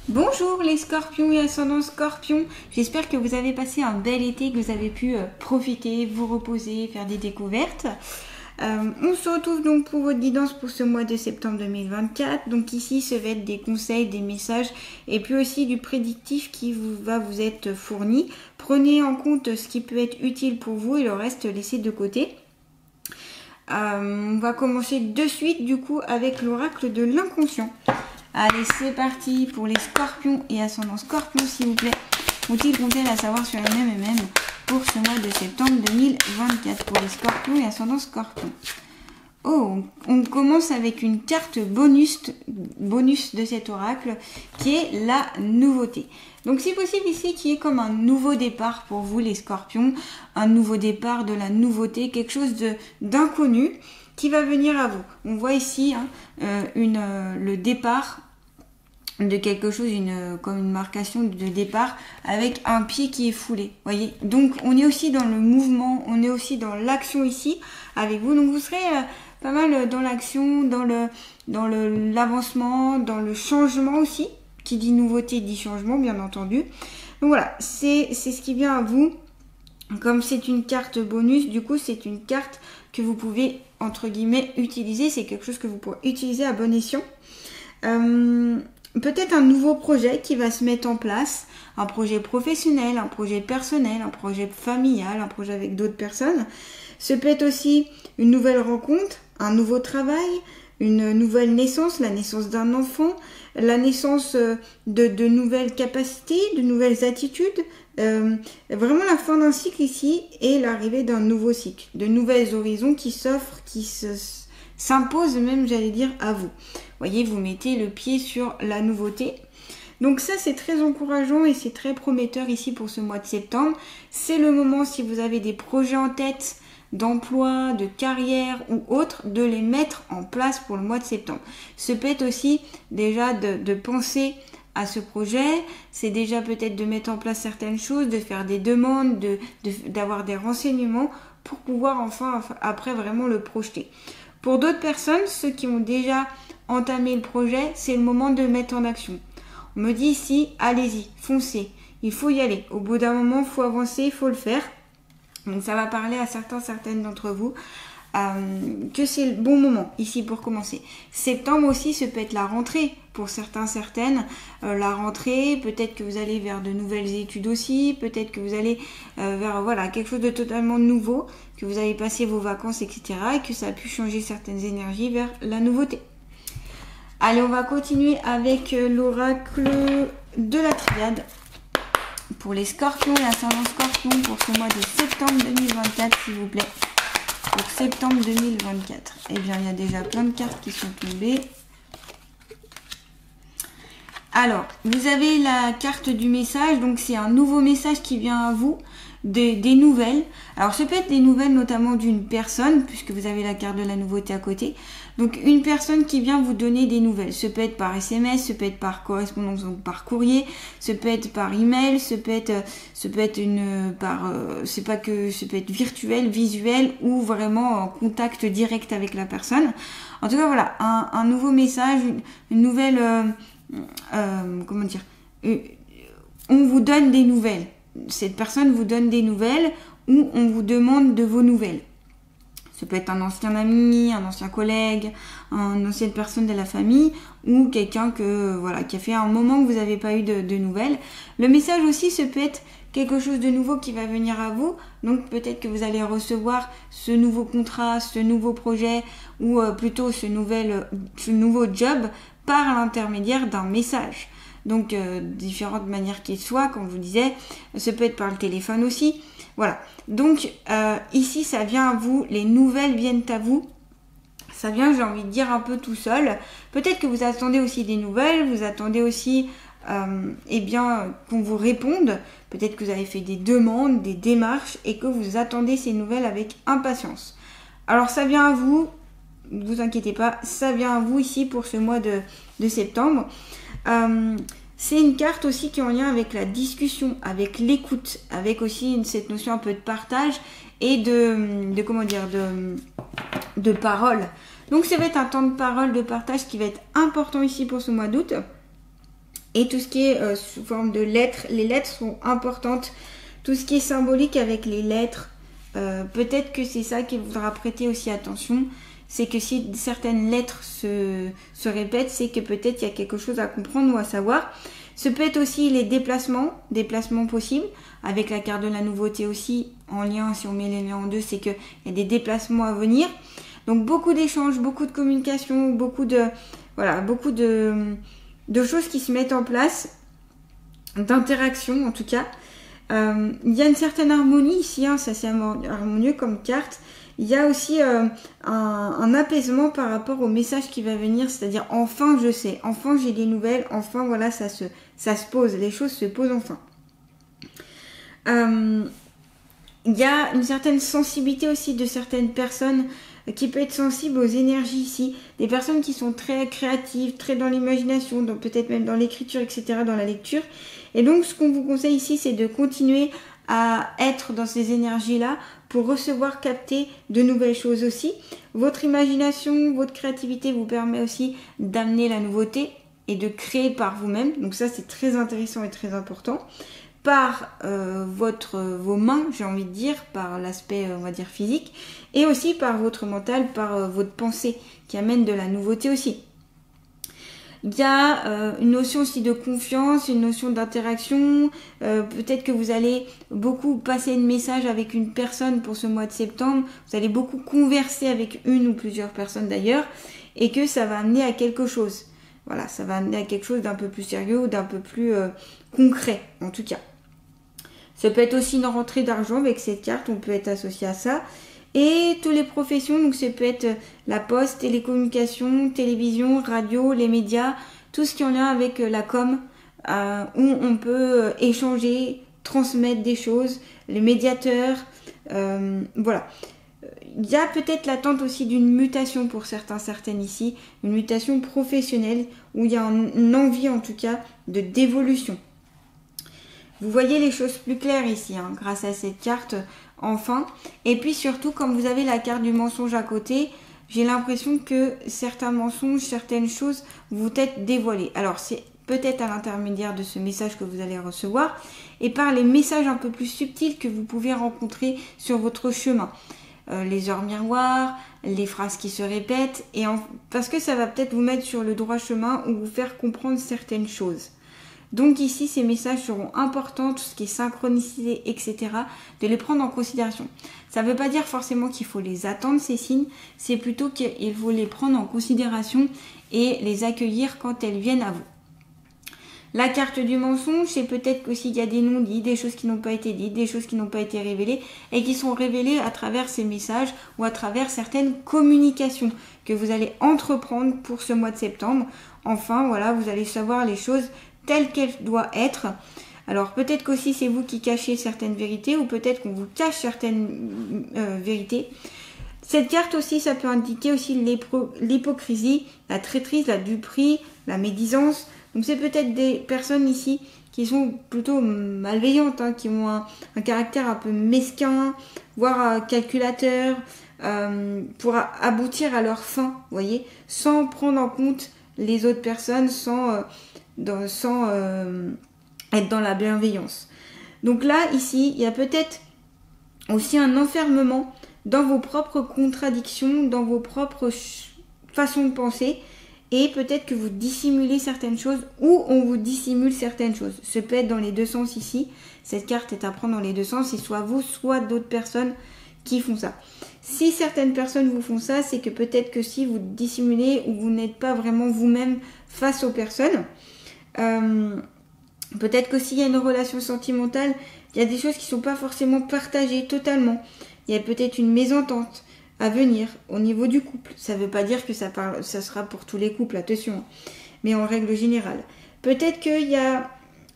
Bonjour les scorpions et ascendants scorpions, j'espère que vous avez passé un bel été, que vous avez pu profiter, vous reposer, faire des découvertes. On se retrouve donc pour votre guidance pour ce mois de septembre 2024. Donc ici, ça va être des conseils, des messages et puis aussi du prédictif qui va vous être fourni. Prenez en compte ce qui peut être utile pour vous et le reste laissez de côté. On va commencer de suite du coup avec l'oracle de l'inconscient. Allez, c'est parti pour les scorpions et ascendants scorpions, s'il vous plaît. Ont-ils compté à savoir sur les mêmes et même pour ce mois de septembre 2024 pour les scorpions et ascendants scorpions? Oh, on commence avec une carte bonus de cet oracle qui est la nouveauté. Donc c'est possible ici qu'il y ait comme un nouveau départ pour vous les scorpions, un nouveau départ, de la nouveauté, quelque chose d'inconnu qui va venir à vous. On voit ici le départ de quelque chose, comme une marcation de départ avec un pied qui est foulé. Voyez, donc on est aussi dans le mouvement, on est aussi dans l'action ici avec vous. Donc vous serez pas mal dans l'action, dans l'avancement, dans le changement aussi. Qui dit nouveauté dit changement, bien entendu. Donc voilà, c'est ce qui vient à vous. Comme c'est une carte bonus, du coup c'est une carte que vous pouvez entre guillemets utiliser. C'est quelque chose que vous pourrez utiliser à bon escient. Peut-être un nouveau projet qui va se mettre en place, un projet professionnel, un projet personnel, un projet familial, un projet avec d'autres personnes. Ce peut être aussi une nouvelle rencontre, un nouveau travail, une nouvelle naissance, la naissance d'un enfant, la naissance de nouvelles capacités, de nouvelles attitudes. Vraiment la fin d'un cycle ici et l'arrivée d'un nouveau cycle, de nouvelles horizons qui s'offrent, qui s'imposent même, j'allais dire, à vous. Voyez, vous mettez le pied sur la nouveauté. Donc ça, c'est très encourageant et c'est très prometteur ici pour ce mois de septembre. C'est le moment, si vous avez des projets en tête, d'emploi, de carrière ou autre, de les mettre en place pour le mois de septembre. Ce peut être aussi déjà de penser à ce projet, c'est déjà peut-être de mettre en place certaines choses, de faire des demandes, d'avoir des renseignements pour pouvoir enfin après vraiment le projeter. Pour d'autres personnes, ceux qui ont déjà entamé le projet, c'est le moment de mettre en action. On me dit ici, allez-y, foncez, il faut y aller. Au bout d'un moment, il faut avancer, il faut le faire. Donc ça va parler à certaines d'entre vous que c'est le bon moment ici pour commencer. Septembre aussi, ça peut être la rentrée pour certaines. La rentrée, peut-être que vous allez vers de nouvelles études aussi, peut-être que vous allez vers quelque chose de totalement nouveau, que vous allez passer vos vacances, etc. et que ça a pu changer certaines énergies vers la nouveauté. Allez, on va continuer avec l'oracle de la triade. Pour les scorpions et ascendants scorpions pour ce mois de septembre 2024, s'il vous plaît. Pour septembre 2024. Eh bien, il y a déjà plein de cartes qui sont tombées. Alors, vous avez la carte du message. Donc, c'est un nouveau message qui vient à vous. Des nouvelles. Alors, ça peut être des nouvelles notamment d'une personne, puisque vous avez la carte de la nouveauté à côté. Donc, une personne qui vient vous donner des nouvelles. Ça peut être par SMS, ça peut être par correspondance, donc par courrier, ça peut être par email, ça peut être virtuel, visuel ou vraiment en contact direct avec la personne. En tout cas, voilà, un nouveau message, une nouvelle, on vous donne des nouvelles. Cette personne vous donne des nouvelles ou on vous demande de vos nouvelles. Ça peut être un ancien ami, un ancien collègue, une ancienne personne de la famille ou quelqu'un qui a fait un moment que vous n'avez pas eu de nouvelles. Le message aussi, ça peut être quelque chose de nouveau qui va venir à vous. Donc peut-être que vous allez recevoir ce nouveau contrat, ce nouveau projet ou plutôt ce nouveau job par l'intermédiaire d'un message. Donc différentes manières qu'il soit, comme je vous disais, ça peut être par le téléphone aussi. Voilà, donc ici ça vient à vous, les nouvelles viennent à vous. Ça vient, j'ai envie de dire, un peu tout seul. Peut-être que vous attendez aussi des nouvelles, vous attendez aussi qu'on vous réponde. Peut-être que vous avez fait des demandes, des démarches et que vous attendez ces nouvelles avec impatience. Alors ça vient à vous, ne vous inquiétez pas, ça vient à vous ici pour ce mois de septembre. C'est une carte aussi qui est en lien avec la discussion, avec l'écoute, avec aussi cette notion un peu de partage et de parole. Donc ça va être un temps de parole, de partage qui va être important ici pour ce mois d'août. et tout ce qui est sous forme de lettres. Les lettres sont importantes. Tout ce qui est symbolique avec les lettres, peut-être que c'est ça qu'il faudra prêter aussi attention. C'est que si certaines lettres se répètent, c'est que peut-être il y a quelque chose à comprendre ou à savoir. Ce peut être aussi les déplacements possibles, avec la carte de la nouveauté aussi, en lien, si on met les liens en deux, c'est qu'il y a des déplacements à venir. Donc beaucoup d'échanges, beaucoup de communication, beaucoup de choses qui se mettent en place, d'interactions en tout cas. Il y a une certaine harmonie ici, c'est assez harmonieux comme carte. Il y a aussi un apaisement par rapport au message qui va venir, c'est-à-dire enfin je sais, enfin j'ai des nouvelles, enfin voilà ça se pose, les choses se posent enfin. Il y a une certaine sensibilité aussi de certaines personnes qui peut être sensible aux énergies ici, des personnes qui sont très créatives, très dans l'imagination, peut-être même dans l'écriture, etc., dans la lecture. Et donc ce qu'on vous conseille ici, c'est de continuer à être dans ces énergies-là pour recevoir, capter de nouvelles choses aussi. Votre imagination, votre créativité vous permet aussi d'amener la nouveauté et de créer par vous-même. Donc ça, c'est très intéressant et très important. Par vos mains, j'ai envie de dire, par l'aspect, on va dire, physique, et aussi par votre mental, par votre pensée, qui amène de la nouveauté aussi. Il y a une notion aussi de confiance, une notion d'interaction. Peut-être que vous allez beaucoup passer de messages avec une personne pour ce mois de septembre. Vous allez beaucoup converser avec une ou plusieurs personnes d'ailleurs. Et que ça va amener à quelque chose. Voilà, ça va amener à quelque chose d'un peu plus sérieux ou d'un peu plus concret en tout cas. Ça peut être aussi une rentrée d'argent avec cette carte, on peut être associé à ça. Et toutes les professions, donc ça peut être la poste, télécommunications, télévision, radio, les médias, tout ce qui est en lien avec la com, où on peut échanger, transmettre des choses, les médiateurs, voilà. Il y a peut-être l'attente aussi d'une mutation pour certaines ici, une mutation professionnelle, où il y a une envie en tout cas d'évolution. Vous voyez les choses plus claires ici, grâce à cette carte, enfin. Et puis surtout, comme vous avez la carte du mensonge à côté, j'ai l'impression que certains mensonges, certaines choses vous être dévoilées. Alors c'est peut-être à l'intermédiaire de ce message que vous allez recevoir, et par les messages un peu plus subtils que vous pouvez rencontrer sur votre chemin. Les heures miroirs, les phrases qui se répètent, parce que ça va peut-être vous mettre sur le droit chemin ou vous faire comprendre certaines choses. Donc ici, ces messages seront importants, tout ce qui est synchronicité, etc., de les prendre en considération. Ça ne veut pas dire forcément qu'il faut les attendre, ces signes, c'est plutôt qu'il faut les prendre en considération et les accueillir quand elles viennent à vous. La carte du mensonge, c'est peut-être qu'aussi il y a des non-dits, des choses qui n'ont pas été dites, des choses qui n'ont pas été révélées et qui sont révélées à travers ces messages ou à travers certaines communications que vous allez entreprendre pour ce mois de septembre. Enfin, voilà, vous allez savoir les choses telles qu'elles doivent être. Alors peut-être qu'aussi c'est vous qui cachez certaines vérités ou peut-être qu'on vous cache certaines vérités. Cette carte aussi, ça peut indiquer aussi l'hypocrisie, la traîtrise, la duperie, la médisance. Donc c'est peut-être des personnes ici qui sont plutôt malveillantes, qui ont un caractère un peu mesquin, voire calculateur, pour aboutir à leur fin, vous voyez, sans prendre en compte les autres personnes, sans être dans la bienveillance. Donc là, ici, il y a peut-être aussi un enfermement dans vos propres contradictions, dans vos propres façons de penser, et peut-être que vous dissimulez certaines choses ou on vous dissimule certaines choses. Ce peut être dans les deux sens ici. Cette carte est à prendre dans les deux sens, c'est soit vous, soit d'autres personnes qui font ça. Si certaines personnes vous font ça, c'est que peut-être que si vous dissimulez ou vous n'êtes pas vraiment vous-même face aux personnes, peut-être que s'il y a une relation sentimentale, il y a des choses qui ne sont pas forcément partagées totalement. Il y a peut-être une mésentente à venir au niveau du couple. Ça ne veut pas dire que ça sera pour tous les couples, attention, mais en règle générale. Peut-être qu'il y a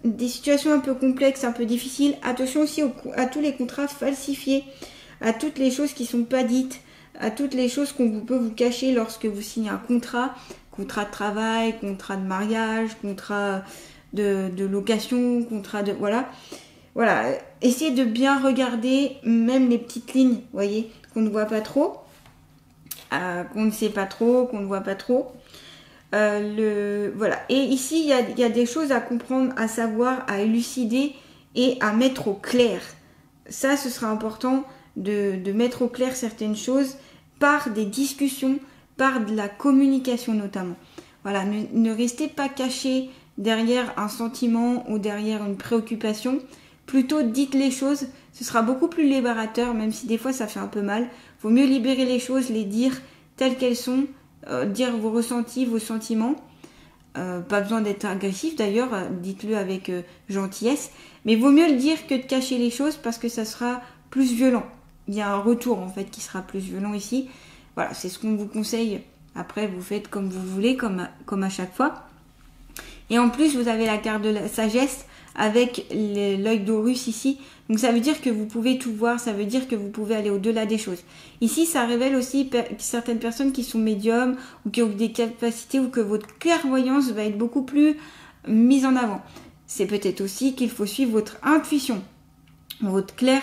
des situations un peu complexes, un peu difficiles. Attention aussi à tous les contrats falsifiés, à toutes les choses qui ne sont pas dites, à toutes les choses qu'on peut vous cacher lorsque vous signez un contrat de travail, contrat de mariage, contrat de location, contrat de... Voilà, essayez de bien regarder même les petites lignes, vous voyez, qu'on ne voit pas trop, qu'on ne sait pas trop, qu'on ne voit pas trop. Voilà. Et ici, il y a des choses à comprendre, à savoir, à élucider et à mettre au clair. Ça, ce sera important de mettre au clair certaines choses par des discussions, par de la communication notamment. Voilà, ne restez pas caché derrière un sentiment ou derrière une préoccupation. Plutôt dites les choses, ce sera beaucoup plus libérateur, même si des fois ça fait un peu mal. Vaut mieux libérer les choses, les dire telles qu'elles sont, dire vos ressentis, vos sentiments. Pas besoin d'être agressif d'ailleurs, dites-le avec gentillesse. Mais vaut mieux le dire que de cacher les choses parce que ça sera plus violent. Il y a un retour en fait qui sera plus violent ici. Voilà, c'est ce qu'on vous conseille. Après, vous faites comme vous voulez, comme à chaque fois. Et en plus, vous avez la carte de la sagesse avec l'œil d'Horus ici. Donc ça veut dire que vous pouvez tout voir, ça veut dire que vous pouvez aller au-delà des choses. Ici, ça révèle aussi certaines personnes qui sont médiums ou qui ont des capacités ou que votre clairvoyance va être beaucoup plus mise en avant. C'est peut-être aussi qu'il faut suivre votre intuition, votre clair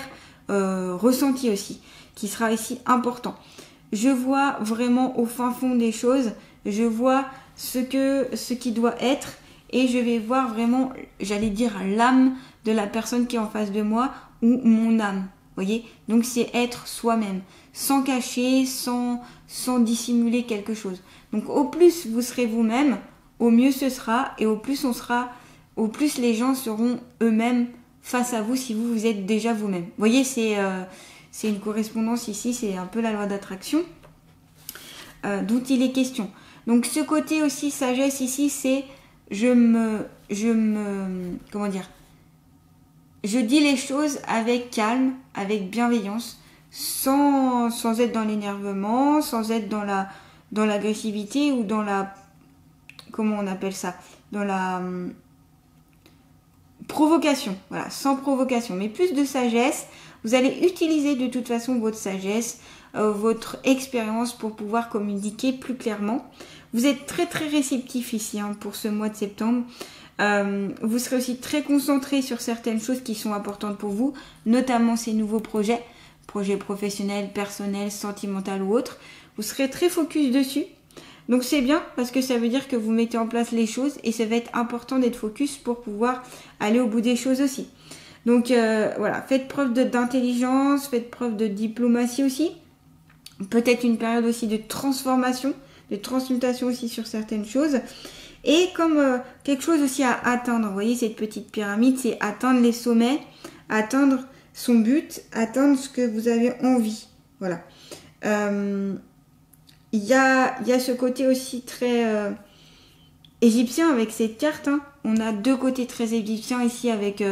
ressenti aussi, qui sera ici important. Je vois vraiment au fin fond des choses, je vois ce qui doit être et je vais voir vraiment, j'allais dire, l'âme de la personne qui est en face de moi ou mon âme. Voyez, donc c'est être soi-même, sans cacher, sans dissimuler quelque chose. Donc au plus vous serez vous-même, au mieux ce sera et au plus les gens seront eux-mêmes face à vous si vous êtes déjà vous-même. Voyez, c'est une correspondance ici, c'est un peu la loi d'attraction dont il est question. Donc ce côté aussi sagesse ici, c'est je dis les choses avec calme, avec bienveillance, sans être dans l'énervement, sans être dans l'agressivité ou dans la, comment on appelle ça, dans la provocation, voilà, sans provocation, mais plus de sagesse. Vous allez utiliser de toute façon votre sagesse, votre expérience pour pouvoir communiquer plus clairement. Vous êtes très très réceptif ici pour ce mois de septembre. Vous serez aussi très concentré sur certaines choses qui sont importantes pour vous, notamment ces nouveaux projets professionnels, personnels, sentimentaux ou autres. Vous serez très focus dessus. Donc c'est bien parce que ça veut dire que vous mettez en place les choses et ça va être important d'être focus pour pouvoir aller au bout des choses aussi. Donc voilà, faites preuve d'intelligence, faites preuve de diplomatie aussi. Peut-être une période aussi de transformation, de transmutation aussi sur certaines choses. Et comme quelque chose aussi à atteindre, vous voyez cette petite pyramide, c'est atteindre les sommets, atteindre son but, atteindre ce que vous avez envie. Voilà. Il y a ce côté aussi très égyptien avec cette carte. On a deux côtés très égyptiens ici avec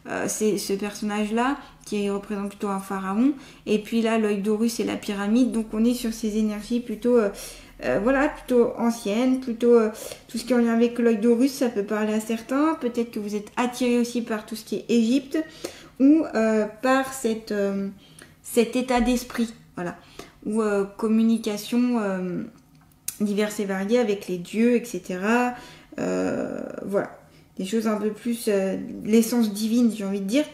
ce personnage-là qui représente plutôt un pharaon. Et puis là, l'œil d'Horus et la pyramide. Donc on est sur ces énergies plutôt plutôt anciennes, plutôt tout ce qui est en lien avec l'œil d'Horus, ça peut parler à certains. Peut-être que vous êtes attiré aussi par tout ce qui est Égypte ou par cet état d'esprit. Voilà. Ou communication diverses et variées avec les dieux, etc. Voilà, des choses un peu plus l'essence divine, j'ai envie de dire.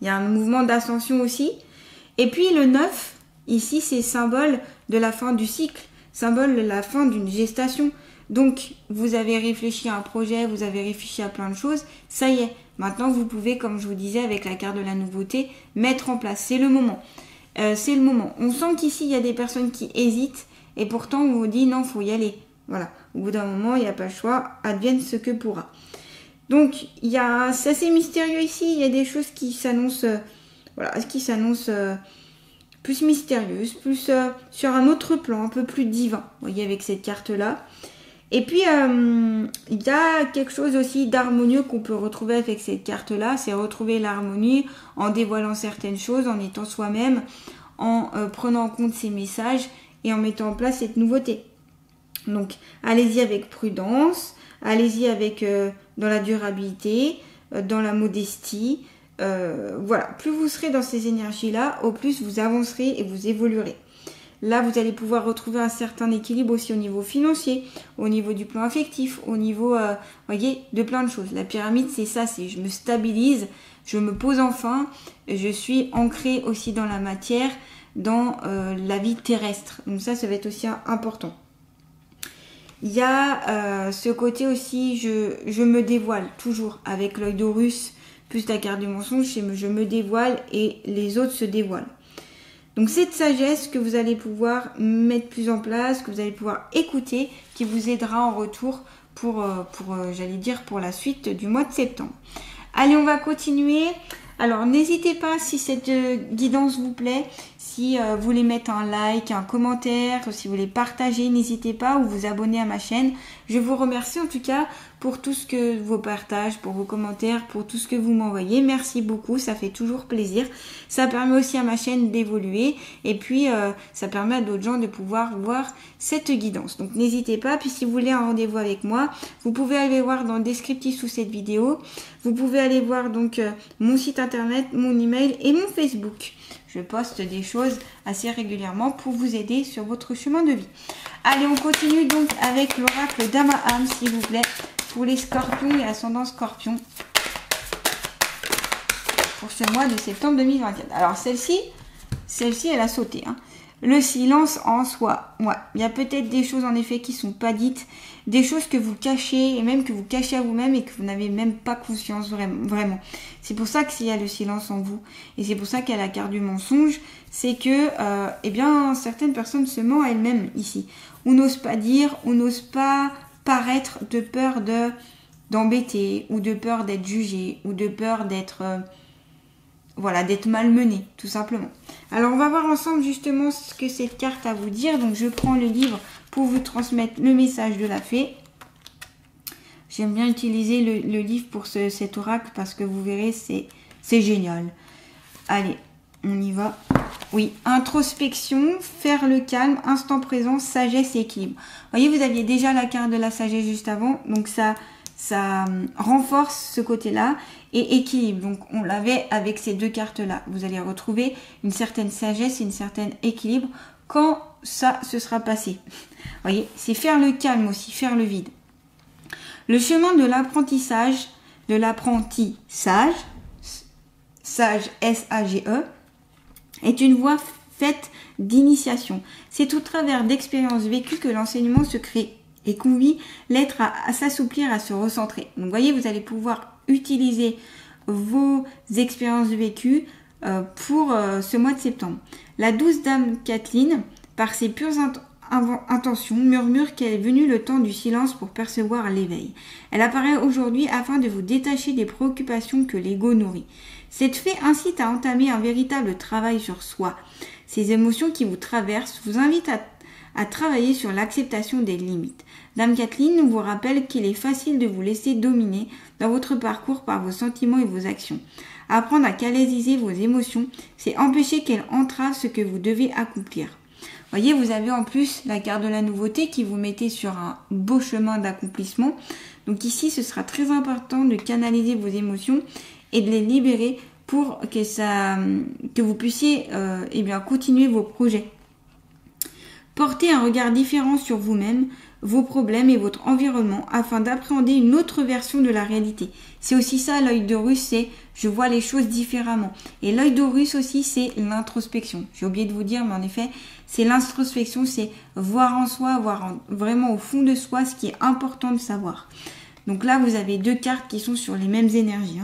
Il y a un mouvement d'ascension aussi. Et puis le 9, ici, c'est symbole de la fin du cycle, symbole de la fin d'une gestation. Donc, vous avez réfléchi à un projet, vous avez réfléchi à plein de choses, ça y est. Maintenant, vous pouvez, comme je vous disais, avec la carte de la nouveauté, mettre en place. C'est le moment. C'est le moment. On sent qu'ici, il y a des personnes qui hésitent et pourtant, on vous dit non, il faut y aller. Voilà. Au bout d'un moment, il n'y a pas le choix. Advienne ce que pourra. Donc, c'est assez mystérieux ici. Il y a des choses qui s'annoncent, plus mystérieuses, plus sur un autre plan, un peu plus divin. Vous voyez, avec cette carte-là. Et puis, il y a quelque chose aussi d'harmonieux qu'on peut retrouver avec cette carte-là. C'est retrouver l'harmonie en dévoilant certaines choses, en étant soi-même, en prenant en compte ces messages et en mettant en place cette nouveauté. Donc, allez-y avec prudence, allez-y avec dans la durabilité, dans la modestie. Voilà, plus vous serez dans ces énergies-là, au plus vous avancerez et vous évoluerez. Là, vous allez pouvoir retrouver un certain équilibre aussi au niveau financier, au niveau du plan affectif, au niveau, voyez, de plein de choses. La pyramide, c'est ça, c'est je me stabilise, je me pose enfin, je suis ancrée aussi dans la matière, dans la vie terrestre. Donc ça va être aussi important. Il y a ce côté aussi, je me dévoile toujours avec l'œil d'Horus, plus la carte du mensonge, je me dévoile et les autres se dévoilent. Donc cette sagesse que vous allez pouvoir mettre plus en place, que vous allez pouvoir écouter, qui vous aidera en retour pour j'allais dire, pour la suite du mois de septembre. Allez, on va continuer. Alors n'hésitez pas, si cette guidance vous plaît, si vous voulez mettre un like, un commentaire, si vous voulez partager, n'hésitez pas, ou vous abonner à ma chaîne. Je vous remercie en tout cas pour tout ce que vos partages, pour vos commentaires, pour tout ce que vous m'envoyez. Merci beaucoup, ça fait toujours plaisir. Ça permet aussi à ma chaîne d'évoluer et puis ça permet à d'autres gens de pouvoir voir cette guidance. Donc n'hésitez pas, puis si vous voulez un rendez-vous avec moi, vous pouvez aller voir dans le descriptif sous cette vidéo. Vous pouvez aller voir donc mon site internet, mon email et mon Facebook. Je poste des choses assez régulièrement pour vous aider sur votre chemin de vie. Allez, on continue donc avec l'oracle d'Amaam, s'il vous plaît, pour les scorpions et ascendant scorpion pour ce mois de septembre 2024. Alors celle-ci, elle a sauté. Hein. Le silence en soi. Ouais, il y a peut-être des choses en effet qui ne sont pas dites, des choses que vous cachez et même que vous cachez à vous-même et que vous n'avez même pas conscience vraiment. C'est pour ça qu'il y a le silence en vous et c'est pour ça qu'il y a la carte du mensonge. C'est que, eh bien, certaines personnes se mentent à elles-mêmes ici. On n'ose pas dire, on n'ose pas paraître de peur d'embêter ou de peur d'être jugé ou de peur d'être d'être malmené, tout simplement. Alors, on va voir ensemble justement ce que cette carte a à vous dire. Donc, je prends le livre pour vous transmettre le message de la fée. J'aime bien utiliser le livre pour cet oracle parce que vous verrez, c'est génial. Allez, on y va. Oui, introspection, faire le calme, instant présent, sagesse et équilibre. Vous voyez, vous aviez déjà la carte de la sagesse juste avant, donc ça renforce ce côté-là et équilibre. Donc, on l'avait avec ces deux cartes-là. Vous allez retrouver une certaine sagesse et une certaine équilibre quand ça se sera passé. Vous voyez, c'est faire le calme aussi, faire le vide. Le chemin de l'apprentissage, sage S-A-G-E, est une voie faite d'initiation. C'est au travers d'expériences vécues que l'enseignement se crée et convie l'être à s'assouplir, à se recentrer. Donc, vous voyez, vous allez pouvoir utiliser vos expériences vécues pour ce mois de septembre. La douce dame Kathleen, par ses pures intentions, murmure qu'elle est venue le temps du silence pour percevoir l'éveil. Elle apparaît aujourd'hui afin de vous détacher des préoccupations que l'ego nourrit. Cette fée incite à entamer un véritable travail sur soi. Ces émotions qui vous traversent vous invitent à travailler sur l'acceptation des limites. Dame Kathleen vous rappelle qu'il est facile de vous laisser dominer dans votre parcours par vos sentiments et vos actions. Apprendre à canaliser vos émotions, c'est empêcher qu'elles entravent ce que vous devez accomplir. Voyez, vous avez en plus la carte de la nouveauté qui vous mettez sur un beau chemin d'accomplissement. Donc ici, ce sera très important de canaliser vos émotions et de les libérer pour que vous puissiez continuer vos projets. Portez un regard différent sur vous-même, vos problèmes et votre environnement afin d'appréhender une autre version de la réalité. C'est aussi ça l'œil d'Horus, c'est je vois les choses différemment. Et l'œil d'Horus aussi, c'est l'introspection. J'ai oublié de vous dire, mais en effet, c'est l'introspection, c'est voir en soi, voir vraiment au fond de soi ce qui est important de savoir. Donc là, vous avez deux cartes qui sont sur les mêmes énergies.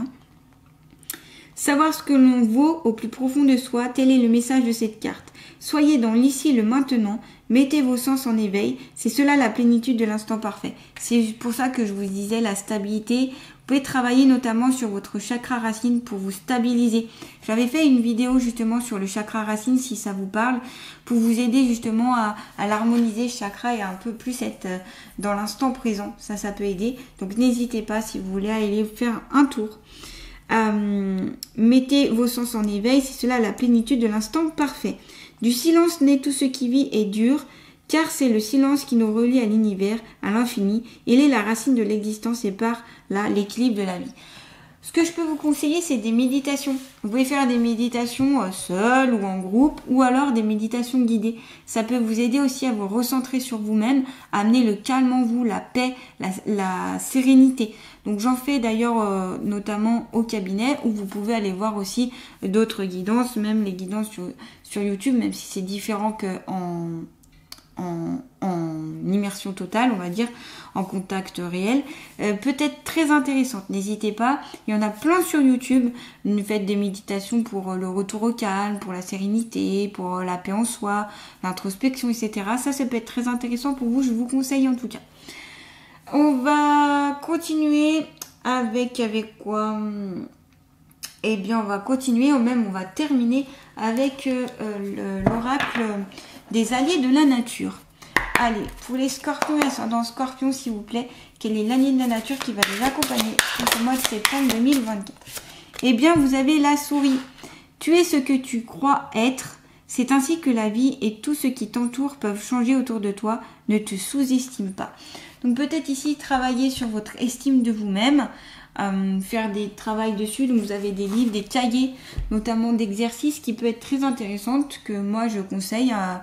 Savoir ce que l'on vaut au plus profond de soi, tel est le message de cette carte. Soyez dans l'ici, le maintenant, mettez vos sens en éveil, c'est cela la plénitude de l'instant parfait. C'est pour ça que je vous disais la stabilité. Vous pouvez travailler notamment sur votre chakra racine pour vous stabiliser. J'avais fait une vidéo justement sur le chakra racine si ça vous parle, pour vous aider justement à l'harmoniser ce chakra et à un peu plus être dans l'instant présent. Ça peut aider. Donc n'hésitez pas si vous voulez aller faire un tour. Mettez vos sens en éveil, c'est cela la plénitude de l'instant parfait. Du silence naît tout ce qui vit et dure, car c'est le silence qui nous relie à l'univers, à l'infini. Il est la racine de l'existence et par là l'équilibre de la vie. Ce que je peux vous conseiller, c'est des méditations. Vous pouvez faire des méditations seules ou en groupe, ou alors des méditations guidées. Ça peut vous aider aussi à vous recentrer sur vous-même, à amener le calme en vous, la paix, la sérénité. Donc j'en fais d'ailleurs notamment au cabinet, où vous pouvez aller voir aussi d'autres guidances, même les guidances sur YouTube, même si c'est différent qu'en en immersion totale, on va dire, en contact réel, peut être très intéressante. N'hésitez pas, il y en a plein sur YouTube. Vous faites des méditations pour le retour au calme, pour la sérénité, pour la paix en soi, l'introspection, etc. Ça peut être très intéressant pour vous, je vous conseille en tout cas. On va continuer avec quoi? Eh bien, on va continuer, ou même on va terminer avec l'oracle des alliés de la nature. Allez, pour les scorpions et ascendant scorpion, s'il vous plaît, quel est l'allié de la nature qui va les accompagner pour le mois de septembre 2024? Eh bien, vous avez la souris. Tu es ce que tu crois être. C'est ainsi que la vie et tout ce qui t'entoure peuvent changer autour de toi. Ne te sous-estime pas. Donc peut-être ici, travailler sur votre estime de vous-même. Faire des travaux dessus, donc vous avez des livres, des cahiers, notamment d'exercices qui peut être très intéressantes, que moi je conseille à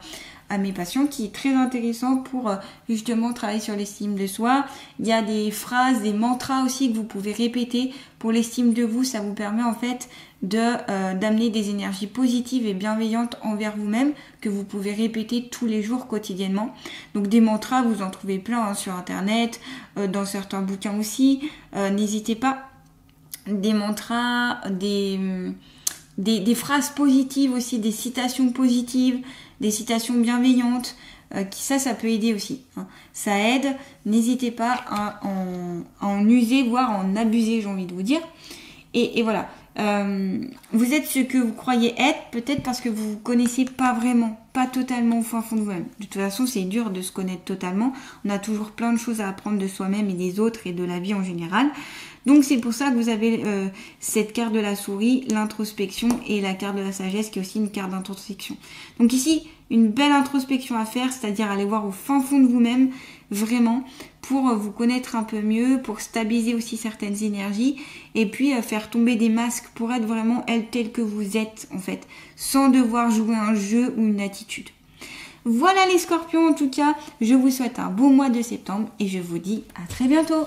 mes patients, qui est très intéressant pour justement travailler sur l'estime de soi. Il y a des phrases, des mantras aussi que vous pouvez répéter pour l'estime de vous. Ça vous permet en fait d'amener des énergies positives et bienveillantes envers vous-même, que vous pouvez répéter tous les jours quotidiennement. Donc des mantras, vous en trouvez plein sur internet, dans certains bouquins aussi. N'hésitez pas. Des mantras, des phrases positives aussi, des citations positives, des citations bienveillantes, ça peut aider aussi. Ça aide, n'hésitez pas à en user, voire en abuser, j'ai envie de vous dire. Et voilà, vous êtes ce que vous croyez être, peut-être parce que vous vous connaissez pas vraiment, pas totalement au fin fond de vous-même. De toute façon, c'est dur de se connaître totalement. On a toujours plein de choses à apprendre de soi-même et des autres et de la vie en général. Donc c'est pour ça que vous avez cette carte de la souris, l'introspection, et la carte de la sagesse qui est aussi une carte d'introspection. Donc ici, une belle introspection à faire, c'est-à-dire aller voir au fin fond de vous-même, vraiment, pour vous connaître un peu mieux, pour stabiliser aussi certaines énergies, et puis faire tomber des masques pour être vraiment elle telle que vous êtes, en fait, sans devoir jouer un jeu ou une attitude. Voilà les scorpions, en tout cas, je vous souhaite un beau mois de septembre, et je vous dis à très bientôt.